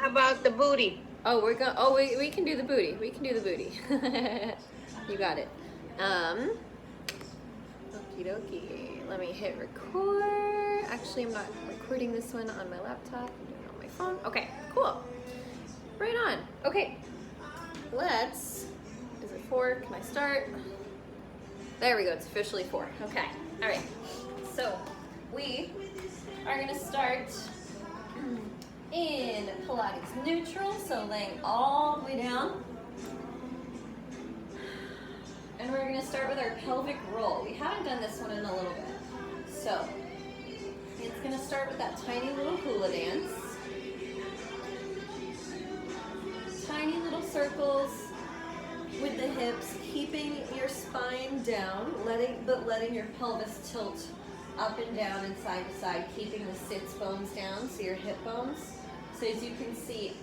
How about the booty? Oh, we're going. Oh, we can do the booty. We can do the booty. You got it. Okie dokie. Let me hit record. Actually, I'm not recording this one on my laptop. I'm doing it on my phone. Okay, cool. Right on. Okay. Let's. Is it 4? Can I start? There we go. It's officially 4. Okay. All right. So we are gonna start in Pilates neutral, so laying all the way down. And we're gonna start with our pelvic roll. We haven't done this one in a little bit. So it's gonna start with that tiny little hula dance. Tiny little circles with the hips, keeping your spine down, letting your pelvis tilt up and down and side to side, keeping the sits bones down, so your hip bones. So as you can see,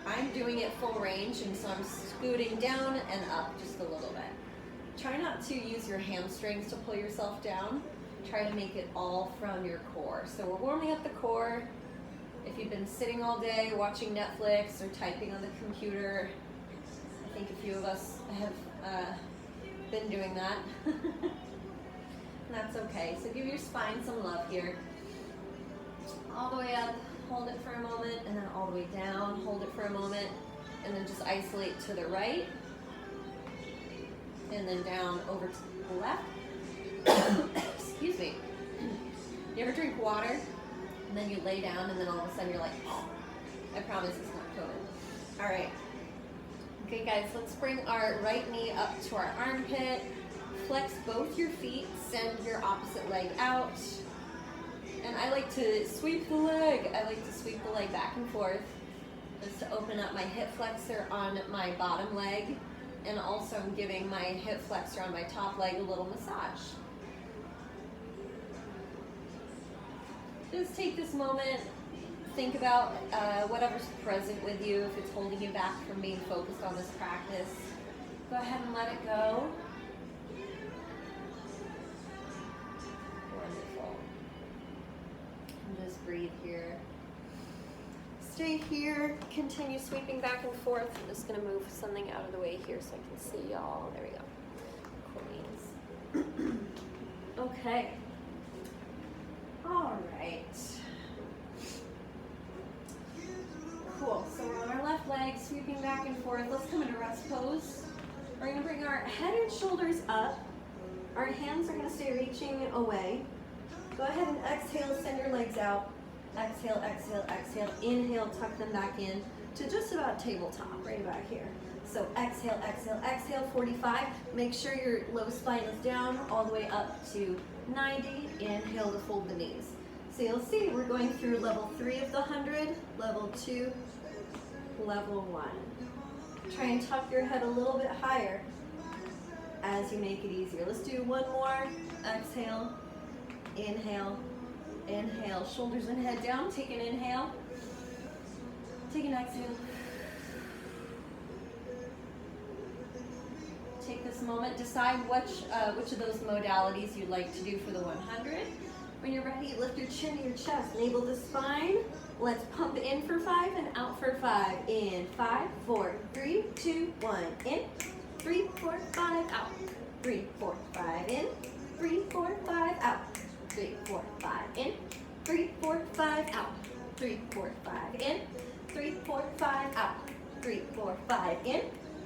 I'm doing it full range, and so I'm scooting down and up just a little bit. Try not to use your hamstrings to pull yourself down. Try to make it all from your core. So we're warming up the core. If you've been sitting all day watching Netflix or typing on the computer, I think a few of us have been doing that. And that's okay. So give your spine some love here. All the way up, hold it for a moment, and then all the way down, hold it for a moment, and then just isolate to the right, and then down over to the left. Excuse me. You ever drink water, and then you lay down, and then all of a sudden you're like, oh, I promise it's not COVID. All right. Okay, guys, let's bring our right knee up to our armpit. Flex both your feet, send your opposite leg out. And I like to sweep the leg. I like to sweep the leg back and forth just to open up my hip flexor on my bottom leg. And also I'm giving my hip flexor on my top leg a little massage. Just take this moment, think about whatever's present with you. If it's holding you back from being focused on this practice, go ahead and let it go. Wonderful. And just breathe here. Stay here, continue sweeping back and forth. I'm just gonna move something out of the way here so I can see y'all. There we go. Queens. Okay. All right. Cool, so we're on our left leg, sweeping back and forth. Let's come into rest pose. We're gonna bring our head and shoulders up. Our hands are gonna stay reaching away. Go ahead and exhale, send your legs out. Exhale, exhale, exhale. Inhale, tuck them back in to just about tabletop, right back here. So exhale, exhale, exhale, 45. Make sure your low spine is down all the way up to 90. Inhale to fold the knees. So you'll see we're going through level 3 of the 100, level 2, level 1. Try and tuck your head a little bit higher as you make it easier. Let's do one more. Exhale, inhale, inhale. Shoulders and head down. Take an inhale. Take an exhale. Take this moment. Decide which of those modalities you'd like to do for the 100. When you're ready, lift your chin to your chest, navel to spine. Let's pump in for 5 and out for 5. In 5, 4, 3, 2, 1. In 3, 4, 5, out. 3, 4, 5, in. 3, 4, 5, out. 3, 4, 5, in. 3, 4, 5, out. 3, 4, 5, in. 3, 4, 5, out. 3, 4, 5, in.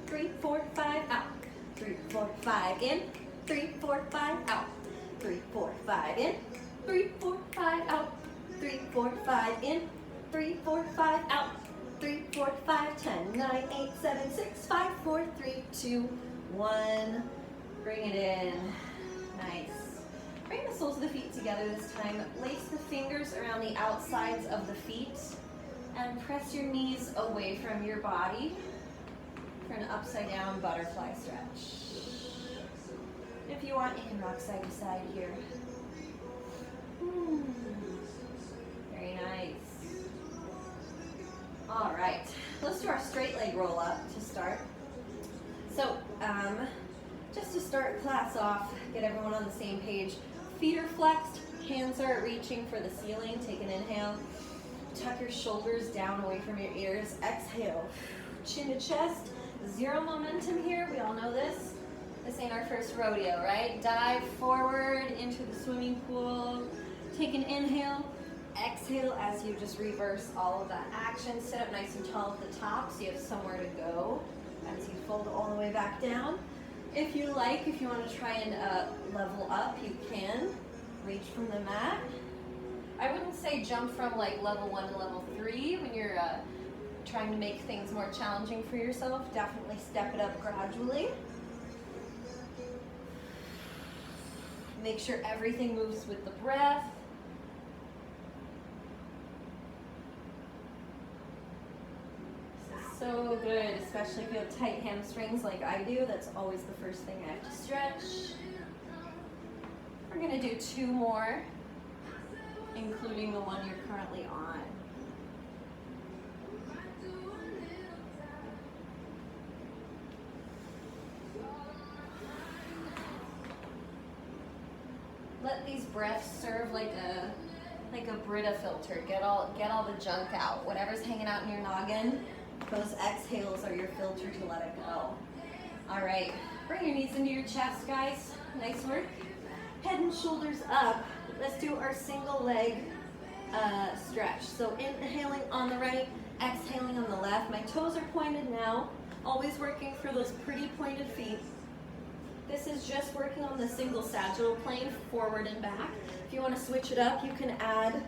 3, 4, 5, out. 3, 4, 5, in. 3, 4, 5, out. 3, 4, 5, in. 3, 4, 5, out. 3, 4, 5, in. 3, 4, 5, out. 3, 4, 5, 10, 9, 8, 7, 6, 5, 4, 3, 2, 1. Bring it in. Nice. Bring the soles of the feet together this time. Lace the fingers around the outsides of the feet and press your knees away from your body for an upside down butterfly stretch. If you want, you can rock side to side here. Very nice. All right, let's do our straight leg roll up to start. So, just to start class off, get everyone on the same page. Feet are flexed, hands are reaching for the ceiling. Take an inhale. Tuck your shoulders down away from your ears. Exhale, chin to chest. Zero momentum here, we all know this. This ain't our first rodeo, right? Dive forward into the swimming pool. Take an inhale. Exhale as you just reverse all of that action. Sit up nice and tall at the top so you have somewhere to go as you fold all the way back down. If you like, if you want to try and level up, you can. Reach from the mat. I wouldn't say jump from like level 1 to level 3 when you're trying to make things more challenging for yourself. Definitely step it up gradually. Make sure everything moves with the breath. So good, especially if you have tight hamstrings like I do. That's always the first thing I have to stretch. We're gonna do 2 more, including the one you're currently on. Let these breaths serve like a Brita filter. Get all the junk out. Whatever's hanging out in your noggin, those exhales are your filter to let it go. All right, bring your knees into your chest, guys. Nice work. Head and shoulders up. Let's do our single leg stretch. So inhaling on the right, exhaling on the left. My toes are pointed now. Always working for those pretty pointed feet. This is just working on the single sagittal plane, forward and back. If you want to switch it up, you can add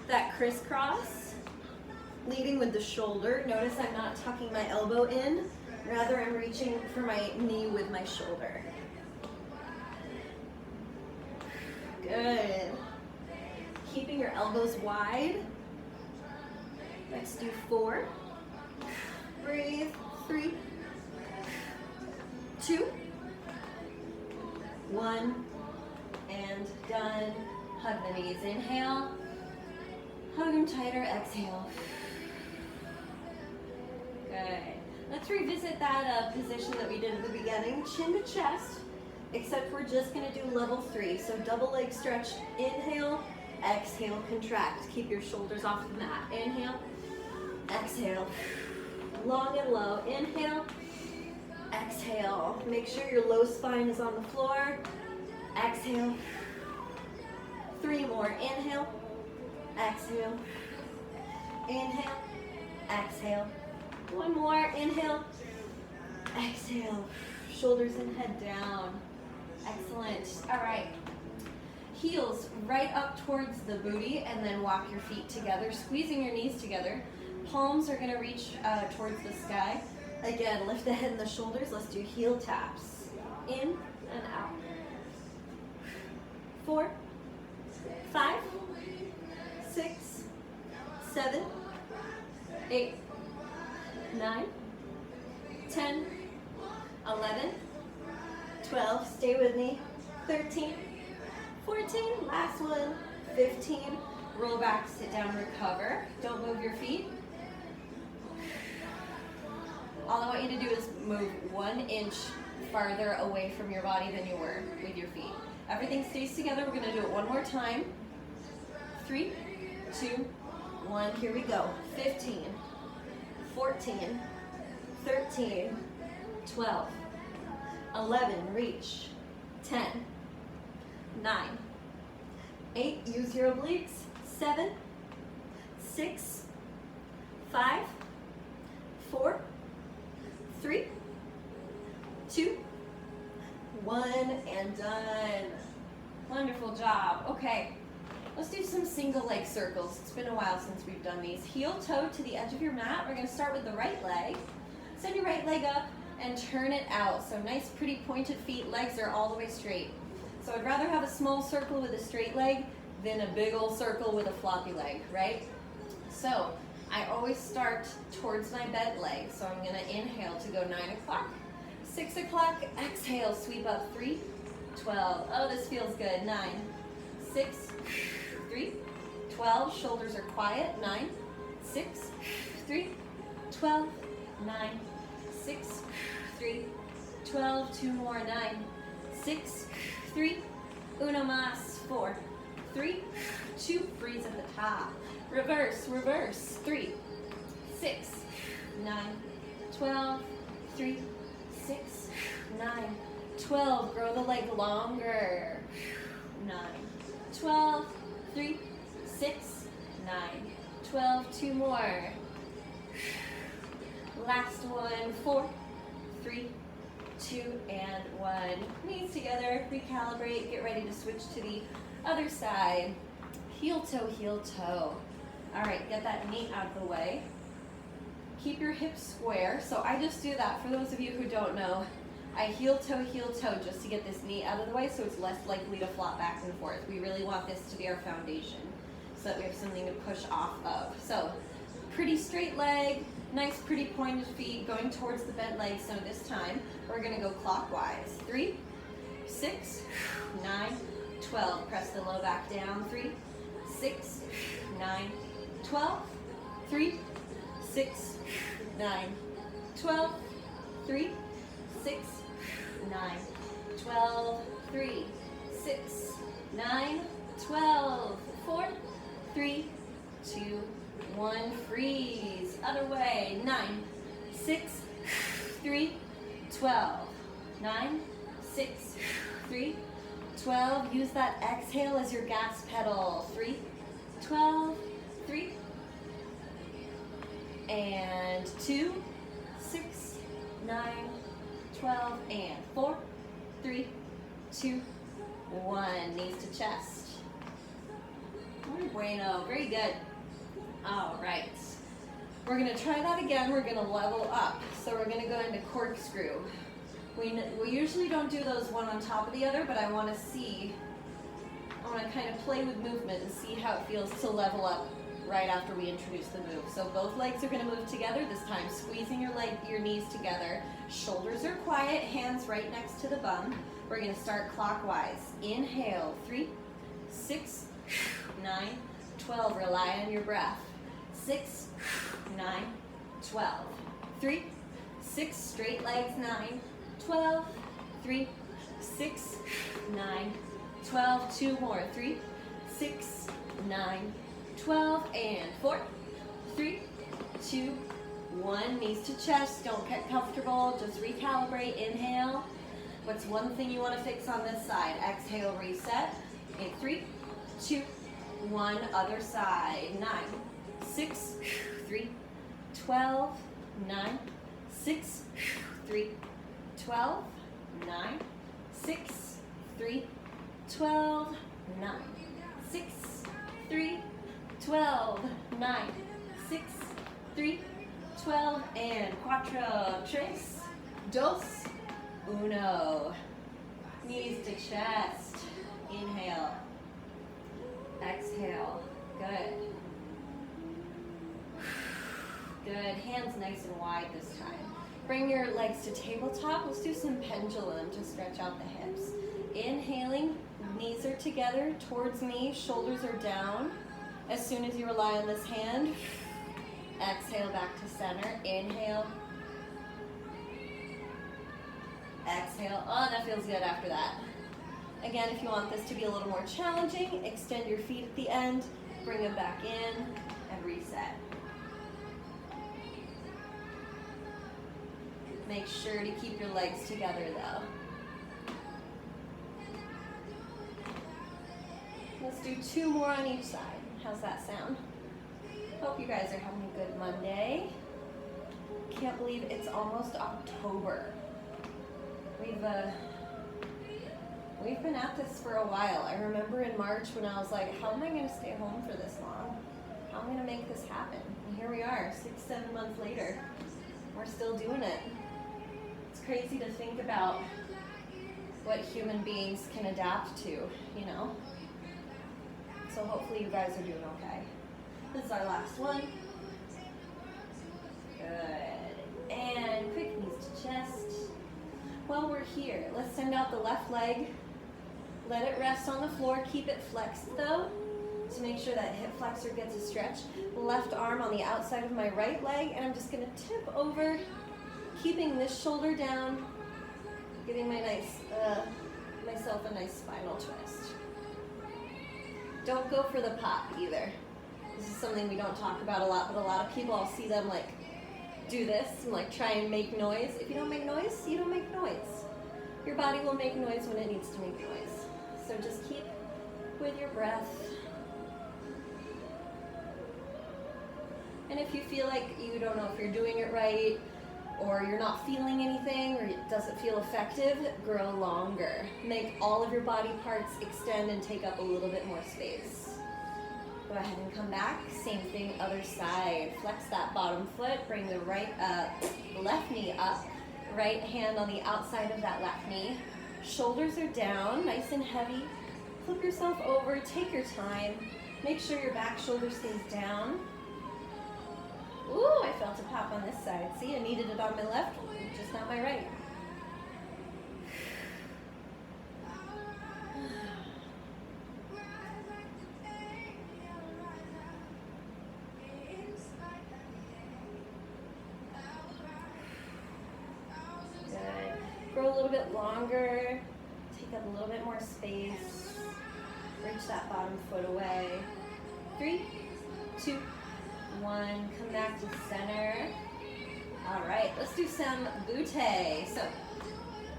that crisscross, leading with the shoulder. Notice I'm not tucking my elbow in, rather I'm reaching for my knee with my shoulder. Good. Keeping your elbows wide. Let's do 4. Breathe. 3, 2, 1, and done. Hug the knees. Inhale. Hug them tighter. Exhale. Good. Let's revisit that position that we did at the beginning. Chin to chest, except we're just going to do level 3. So double leg stretch. Inhale. Exhale. Contract. Keep your shoulders off the mat. Inhale. Exhale. Long and low. Inhale. Exhale. Make sure your low spine is on the floor. Exhale. 3 more. Inhale. Exhale. Inhale. Exhale. 1 more. Inhale. Exhale. Shoulders and head down. Excellent. All right. Heels right up towards the booty, and then walk your feet together, squeezing your knees together. Palms are going to reach towards the sky. Again, lift the head and the shoulders. Let's do heel taps. In and out. 4, 5, 6, 7, 8, 9, 10, 11, 12, stay with me, 13, 14, last one, 15, roll back, sit down, recover. Don't move your feet. All I want you to do is move 1 inch farther away from your body than you were with your feet. Everything stays together. We're gonna do it 1 more time. 3, 2, 1, here we go. 15, 14, 13, 12, 11, reach, 10, 9, 8, use your obliques, 7, 6, 5, 4, 3, 2, 1, and done. Wonderful job. Okay, let's do some single leg circles. It's been a while since we've done these. Heel toe to the edge of your mat. We're going to start with the right leg. Send your right leg up and turn it out. So nice, pretty pointed feet. Legs are all the way straight. So I'd rather have a small circle with a straight leg than a big old circle with a floppy leg, right? So I always start towards my bed leg. So I'm going to inhale to go 9 o'clock. 6 o'clock, exhale, sweep up, 3, 12. Oh, this feels good. 9, 6, 3, 12. Shoulders are quiet. 9, 6, 3, 12, 9, 6, 3, 12. 2 more. 9, 6, 3, uno más. 4, 3, 2, freeze at the top. Reverse, reverse. 3, 6, 9, 12, 3, 6, 9, 12. Grow the leg longer. 9, 12, 3, 6, 9, 12. 2 more. Last one. 4, 3, 2, and 1. Knees together, recalibrate, get ready to switch to the other side. Heel toe, heel toe. All right, get that knee out of the way. Keep your hips square. So I just do that for those of you who don't know. I heel toe just to get this knee out of the way so it's less likely to flop back and forth. We really want this to be our foundation so that we have something to push off of. So pretty straight leg, nice pretty pointed feet going towards the bent leg. So this time we're gonna go clockwise. 3, 6, 9, 12. Press the low back down. 3, 6, 9, 12. 3, 6, 9, 12. 3, 6, 9, 12. 3, 6, 9, 12. 4, 3, 2, 1. Freeze. Other way. 9, 6, 3, 12. 9, 6, 3, 12. Use that exhale as your gas pedal. 3, 12, 3, and 2, 6, 9, 12, and 4, 3, 2, 1. Knees to chest. Muy bueno. Very good. All right. We're going to try that again. We're going to level up. So we're going to go into corkscrew. We usually don't do those one on top of the other, but I want to kind of play with movement and see how it feels to level up right after we introduce the move. So both legs are going to move together this time, squeezing your knees together. Shoulders are quiet, hands right next to the bum. We're going to start clockwise. Inhale, 3, 6, 9, 12. Rely on your breath. 6, 9, 12. 3, 6, straight legs, 9, 12. 3, 6, 9, 12. 2 more. 3, 6, 9, 12, and 4, 3, 2, 1. Knees to chest. Don't get comfortable. Just recalibrate. Inhale. What's one thing you want to fix on this side? Exhale, reset. And 3, 2, 1. Other side. 9, 6, 3, 12, 9, 6, 3, 12, 9, 6, 3, 12, 9, 6, 3, 12, 9, 6, 3, 12, and cuatro, tres, dos, uno. Knees to chest. Inhale. Exhale. Good. Good. Hands nice and wide this time. Bring your legs to tabletop. Let's do some pendulum to stretch out the hips. Inhaling, knees are together towards me, shoulders are down. As soon as you rely on this hand, exhale back to center. Inhale. Exhale. Oh, that feels good after that. Again, if you want this to be a little more challenging, extend your feet at the end, bring them back in, and reset. Make sure to keep your legs together though. Let's do 2 more on each side. How's that sound? Hope you guys are having a good Monday. Can't believe it's almost October. We've been at this for a while. I remember in March when I was like, how am I going to stay home for this long? How am I going to make this happen? And here we are, 6-7 months later. We're still doing it. It's crazy to think about what human beings can adapt to, you know? So hopefully you guys are doing okay. This is our last one. Good. And quick knees to chest. While we're here, let's send out the left leg. Let it rest on the floor. Keep it flexed though, to make sure that hip flexor gets a stretch. Left arm on the outside of my right leg, and I'm just gonna tip over, keeping this shoulder down, giving my myself a nice spinal twist. Don't go for the pop either. This is something we don't talk about a lot, but a lot of people, I'll see them like do this and like try and make noise. If you don't make noise, you don't make noise. Your body will make noise when it needs to make noise. So just keep with your breath. And if you feel like you don't know if you're doing it right, or you're not feeling anything, or it doesn't feel effective, grow longer. Make all of your body parts extend and take up a little bit more space. Go ahead and come back. Same thing, other side. Flex that bottom foot, bring the right left knee up. Right hand on the outside of that left knee. Shoulders are down, nice and heavy. Flip yourself over, take your time. Make sure your back shoulder stays down. Ooh, I felt a pop on this side. See, I needed it on my left, just not my right. Good. Grow a little bit longer. Take up a little bit more space. Reach that bottom foot away. 3, 2, 1, come back to center. All right, let's do some butte. So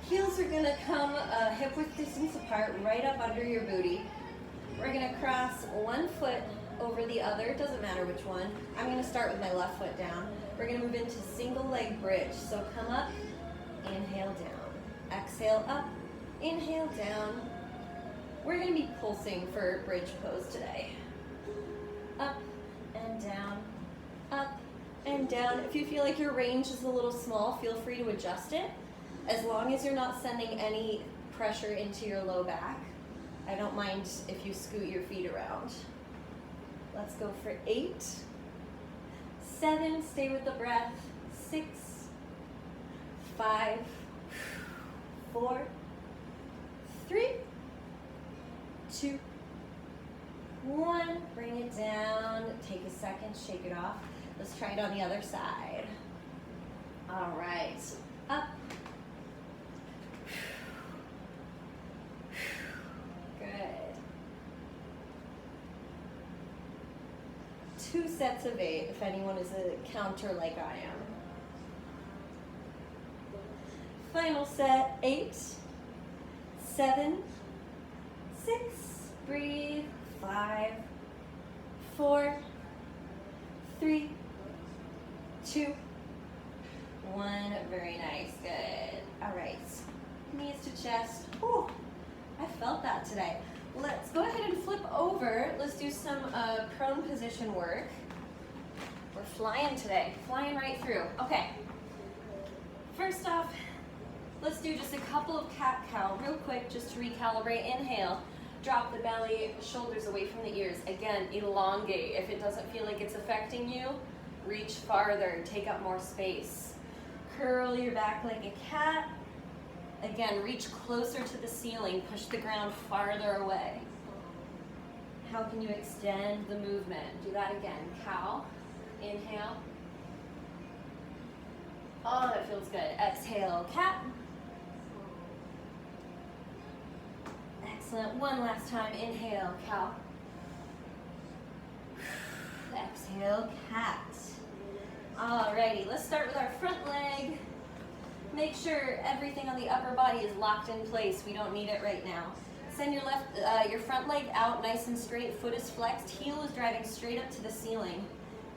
heels are gonna come hip width distance apart, right up under your booty. We're gonna cross one foot over the other, doesn't matter which one. I'm gonna start with my left foot down. We're gonna move into single leg bridge. So come up, inhale down. Exhale up, inhale down. We're gonna be pulsing for bridge pose today. Up and down, up and down. If you feel like your range is a little small, feel free to adjust it. As long as you're not sending any pressure into your low back. I don't mind if you scoot your feet around. Let's go for 8, 7, stay with the breath, 6, 5, 4, 3, 2, 1, bring it down, take a second, shake it off. Let's try it on the other side. All right, up. Good. 2 sets of 8, if anyone is a counter like I am. Final set, 8, 7, 6, breathe. 5, 4, 3, 2, 1. Very nice. Good. All right. Knees to chest. Whew. I felt that today. Let's go ahead and flip over. Let's do some prone position work. We're flying today. Flying right through. Okay. First off, let's do just a couple of cat-cow real quick just to recalibrate. Inhale. Drop the belly, shoulders away from the ears. Again, elongate. If it doesn't feel like it's affecting you, reach farther, take up more space. Curl your back like a cat. Again, reach closer to the ceiling, push the ground farther away. How can you extend the movement? Do that again. Cow, inhale. Oh, that feels good. Exhale, cat. Excellent. One last time. Inhale, cow. Exhale, cat. Alrighty, let's start with our front leg. Make sure everything on the upper body is locked in place. We don't need it right now. Send your front leg out nice and straight. Foot is flexed. Heel is driving straight up to the ceiling.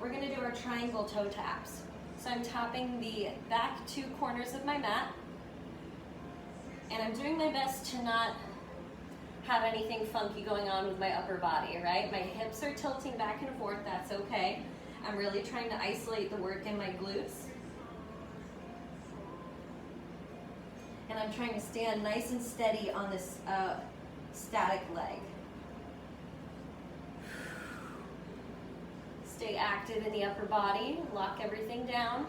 We're going to do our triangle toe taps. So I'm tapping the back 2 corners of my mat. And I'm doing my best to not have anything funky going on with my upper body, right? My hips are tilting back and forth, that's okay. I'm really trying to isolate the work in my glutes. And I'm trying to stand nice and steady on this static leg. Stay active in the upper body, lock everything down.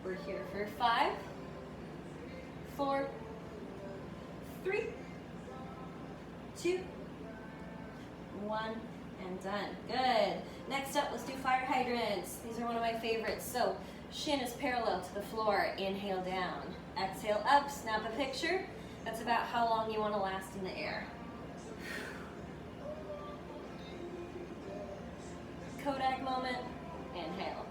We're here for 5, 4, 3, 2, 1, and done. Good. Next up, let's do fire hydrants. These are one of my favorites. So shin is parallel to the floor. Inhale down. Exhale up. Snap a picture. That's about how long you want to last in the air. Kodak moment, inhale.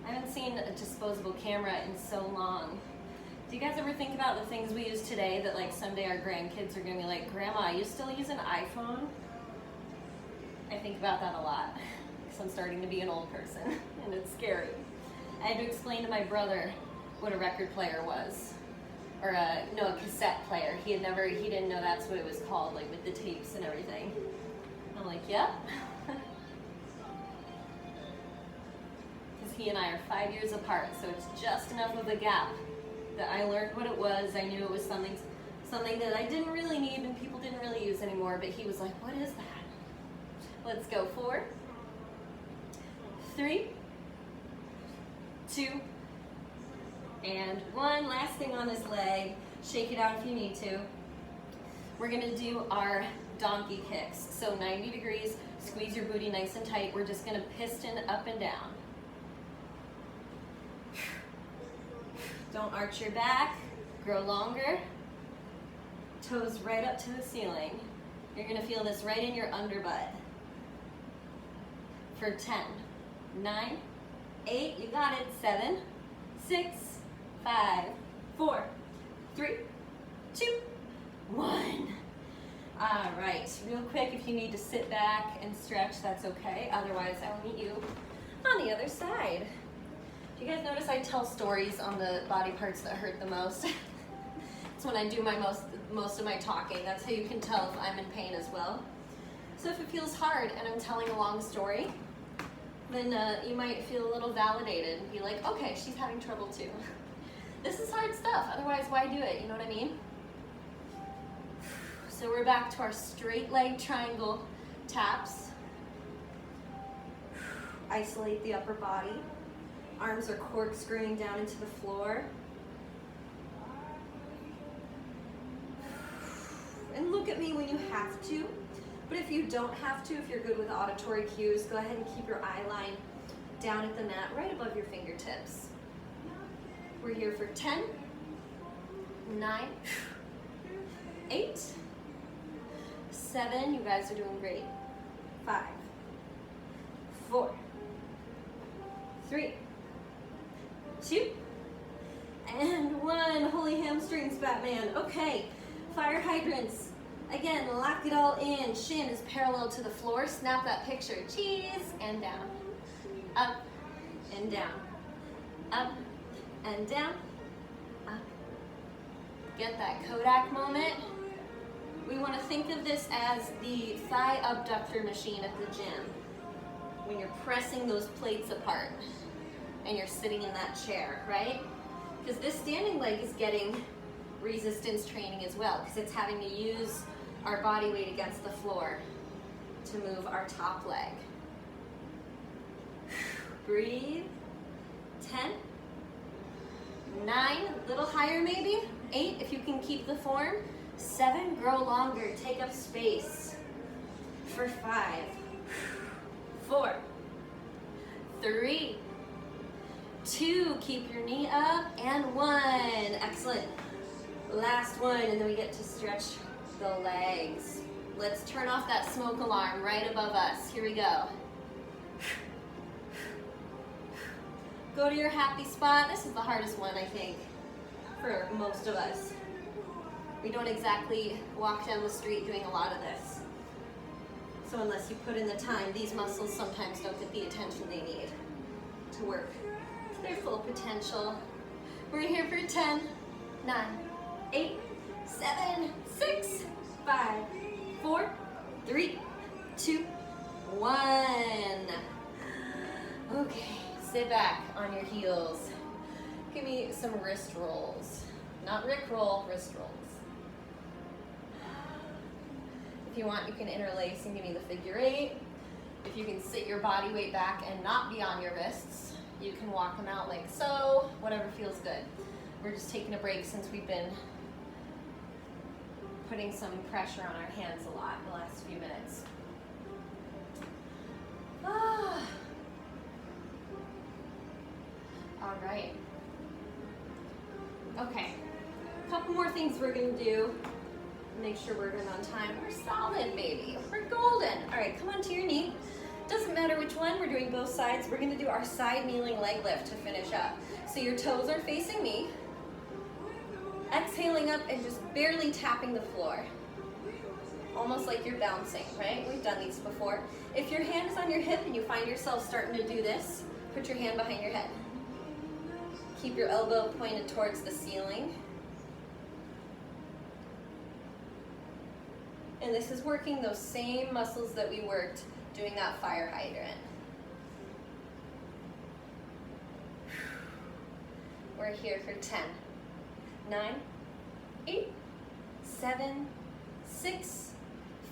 I haven't seen a disposable camera in so long. Do you guys ever think about the things we use today that like someday our grandkids are gonna be like, Grandma, you still use an iPhone? I think about that a lot because I'm starting to be an old person and it's scary. I had to explain to my brother what a record player was, or a cassette player. He didn't know that's what it was called, like with the tapes and everything. I'm like, yep. Because he and I are 5 years apart, so it's just enough of a gap that I learned what it was. I knew it was something that I didn't really need and people didn't really use anymore, but he was like, what is that? Let's go. 4, 3, 2, and 1. Last thing on this leg. Shake it out if you need to. We're gonna do our donkey kicks. So 90 degrees, squeeze your booty nice and tight. We're just gonna piston up and down. Don't arch your back, grow longer. Toes right up to the ceiling. You're gonna feel this right in your underbutt. For 10, 9, 8, you got it, 7, 6, 5, 4, 3, 2, 1. All right, real quick, if you need to sit back and stretch, that's okay. Otherwise, I'll meet you on the other side. Do you guys notice I tell stories on the body parts that hurt the most? It's when I do most of my talking. That's how you can tell if I'm in pain as well. So if it feels hard and I'm telling a long story, then you might feel a little validated and be like, okay, she's having trouble too. This is hard stuff, otherwise why do it, you know what I mean? So we're back to our straight leg triangle taps. Isolate the upper body. Arms are corkscrewing down into the floor. And look at me when you have to. But if you don't have to, if you're good with auditory cues, go ahead and keep your eye line down at the mat, right above your fingertips. We're here for 10, 9, 8, 7, you guys are doing great. 5, 4, 3, 2, and 1. Holy hamstrings, Batman. Okay, fire hydrants. Again, lock it all in. Shin is parallel to the floor. Snap that picture. Cheese, and down. Up, and down. Up, and down. Up. Get that Kodak moment. We want to think of this as the thigh abductor machine at the gym. When you're pressing those plates apart and you're sitting in that chair, right? Because this standing leg is getting resistance training as well, because it's having to use our body weight against the floor to move our top leg. Breathe. 10, 9, a little higher maybe. 8, if you can keep the form. 7, grow longer, take up space. For 5, 4, 3, 2, keep your knee up, and 1. Excellent. Last one, and then we get to stretch the legs. Let's turn off that smoke alarm right above us. Here we go. Go to your happy spot. This is the hardest one, I think, for most of us. We don't exactly walk down the street doing a lot of this. So unless you put in the time, these muscles sometimes don't get the attention they need to work to their full potential. We're here for 10, 9, 8, 7, 6, 5, 4, 3, 2, 1. Okay, sit back on your heels. Give me some wrist rolls. Not Rick roll, wrist rolls. If you want, you can interlace and give me the figure 8. If you can sit your body weight back and not be on your wrists, you can walk them out like so, whatever feels good. We're just taking a break since we've been putting some pressure on our hands a lot in the last few minutes. All right. Okay, couple more things we're gonna do. Make sure we're good on time. We're solid, baby. We're golden. All right, come onto your knee. Doesn't matter which one, we're doing both sides. We're gonna do our side kneeling leg lift to finish up. So your toes are facing me. Exhaling up and just barely tapping the floor. Almost like you're bouncing, right? We've done these before. If your hand is on your hip and you find yourself starting to do this, put your hand behind your head. Keep your elbow pointed towards the ceiling. And this is working those same muscles that we worked doing that fire hydrant. We're here for 10, 9, 8, 7, 6,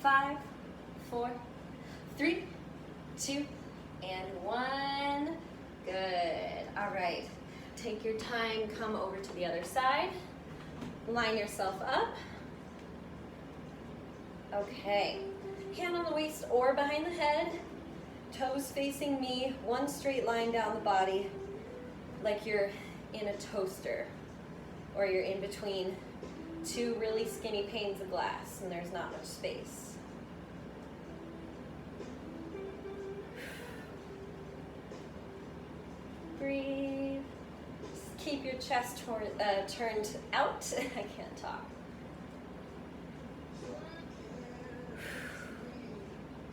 5, 4, 3, 2, and 1. Good. All right. Take your time, come over to the other side. Line yourself up. Okay. Hand on the waist or behind the head. Toes facing me, one straight line down the body, like you're in a toaster, or you're in between two really skinny panes of glass and there's not much space. Breathe. Just keep your chest turned out. I can't talk.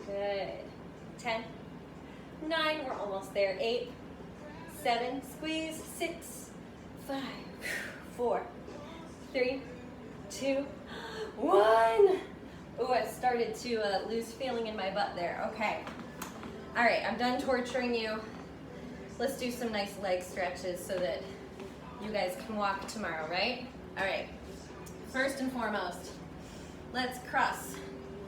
Good. 10, 9, we're almost there. 8, 7, squeeze. 6, 5, 4, 3, 2, 1. Oh, I started to lose feeling in my butt there. Okay. All right, I'm done torturing you. Let's do some nice leg stretches so that you guys can walk tomorrow, right? All right. First and foremost, let's cross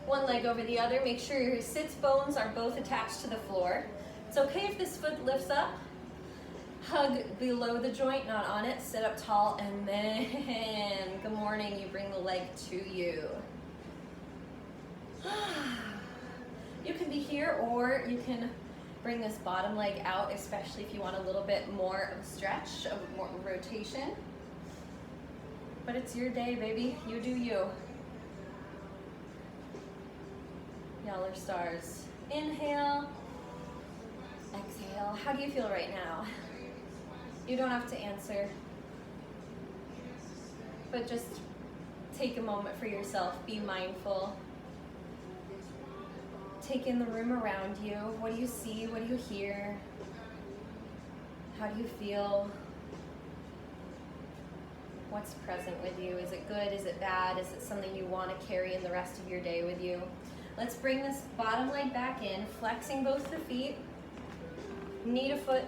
one leg over the other. Make sure your sits bones are both attached to the floor. It's okay if this foot lifts up. Hug below the joint, not on it. Sit up tall, and then, good morning, you bring the leg to you. You can be here, or you can bring this bottom leg out, especially if you want a little bit more of a stretch, of more rotation. But it's your day, baby. You do you. Y'all are stars. Inhale, exhale. How do you feel right now? You don't have to answer, but just take a moment for yourself. Be mindful. Take in the room around you. What do you see? What do you hear? How do you feel? What's present with you? Is it good? Is it bad? Is it something you want to carry in the rest of your day with you? Let's bring this bottom leg back in, flexing both the feet, knee to foot,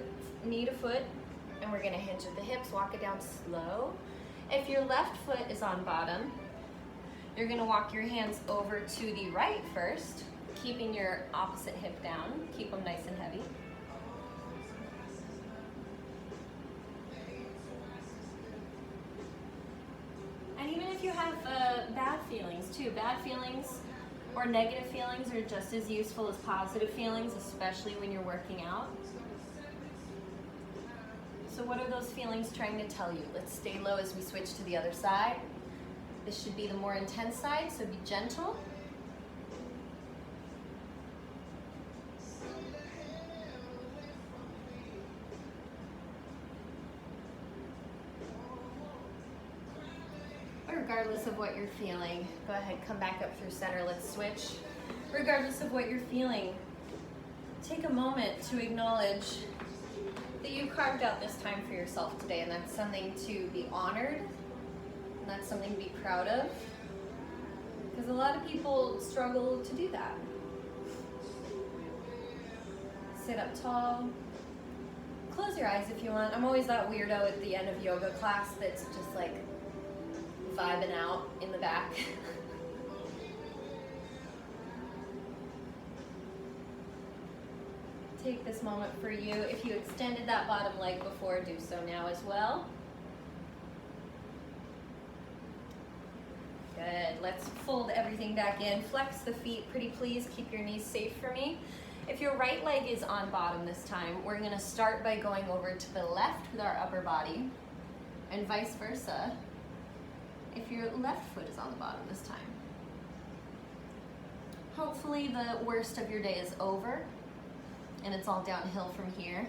and we're gonna hinge at the hips, walk it down slow. If your left foot is on bottom, you're gonna walk your hands over to the right first, keeping your opposite hip down. Keep them nice and heavy. And even if you have bad feelings too, bad feelings or negative feelings are just as useful as positive feelings, especially when you're working out. So what are those feelings trying to tell you? Let's stay low as we switch to the other side. This should be the more intense side, so be gentle. Regardless of what you're feeling, go ahead, come back up through center, let's switch. Regardless of what you're feeling, take a moment to acknowledge that you carved out this time for yourself today, and that's something to be honored, and that's something to be proud of, because a lot of people struggle to do that. Sit up tall. Close your eyes if you want. I'm always that weirdo at the end of yoga class that's just like vibing out in the back. Take this moment for you. If you extended that bottom leg before, do so now as well. Good. Let's fold everything back in. Flex the feet, pretty please. Keep your knees safe for me. If your right leg is on bottom this time, we're gonna start by going over to the left with our upper body, and vice versa. if your left foot is on the bottom this time. Hopefully the worst of your day is over and it's all downhill from here.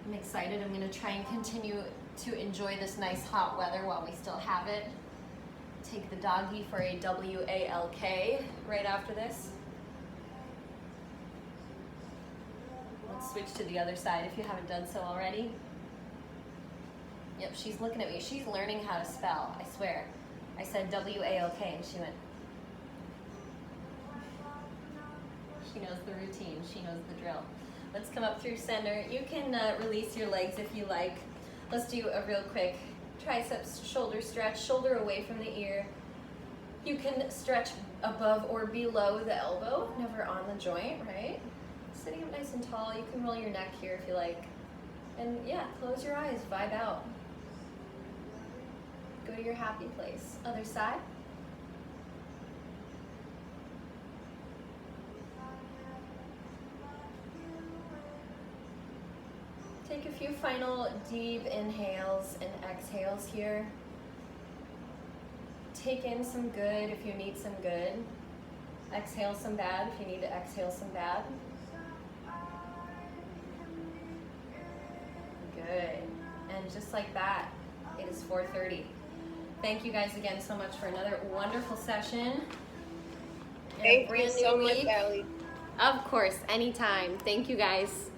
I'm excited. I'm going to try and continue to enjoy this nice hot weather while we still have it. Take the doggy for a WALK right after this. Let's switch to the other side if you haven't done so already. Yep, she's looking at me. She's learning how to spell, I swear. I said WALK and she went. She knows the routine. She knows the drill. Let's come up through center. You can release your legs if you like. Let's do a real quick triceps shoulder stretch, shoulder away from the ear. You can stretch above or below the elbow, never on the joint, right? Sitting up nice and tall. You can roll your neck here if you like. And yeah, close your eyes, vibe out. Go to your happy place. Other side. Take a few final deep inhales and exhales here. Take in some good if you need some good. Exhale some bad if you need to exhale some bad. Good. And just like that, it is 4:30. Thank you guys again so much for another wonderful session. Thank you so much, Allie. Of course, anytime. Thank you guys.